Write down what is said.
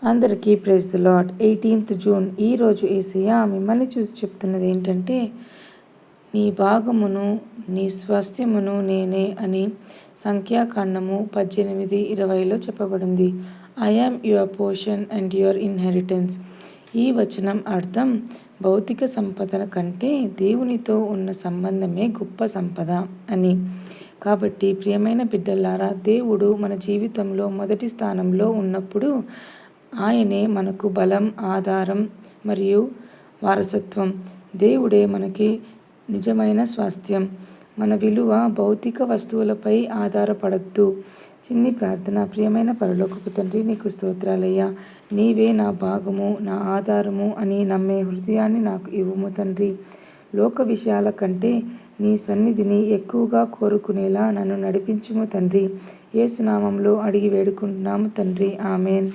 అందరికీ praise the lord. 18th June ఈరోజు యేసయ్య మిమ్మల్ని చూసి చెప్తున్నది ఏంటంటే, నీ భాగమును నీ స్వాస్థ్యమును నేనే అని సంఖ్యాకాండము 18:20లో చెప్పబడింది. I am your portion and your inheritance. ఈ వచనం అర్థం భౌతిక సంపద కంటే దేవునితో ఉన్న సంబంధమే గొప్ప సంపద అని. కాబట్టి ప్రియమైన బిడ్డలారా, దేవుడు మన జీవితంలో మొదటి స్థానంలో ఉన్నప్పుడు ఆయనే మనకు బలం, ఆధారం మరియు వారసత్వం. దేవుడే మనకి నిజమైన స్వాస్థ్యం. మన విలువ భౌతిక వస్తువులపై ఆధారపడద్దు. చిన్ని ప్రార్థన. ప్రియమైన పరలోకపు తండ్రి, నీకు స్తోత్రాలయ్యా. నీవే నా భాగము, నా ఆధారము అని నమ్మే హృదయాన్ని నాకు ఇవ్వుము తండ్రి. లోక విషయాల కంటే నీ సన్నిధిని ఎక్కువగా కోరుకునేలా నన్ను నడిపించుము తండ్రి. యేసు నామములో అడిగి వేడుకుంటున్నాము తండ్రి. ఆమెన్.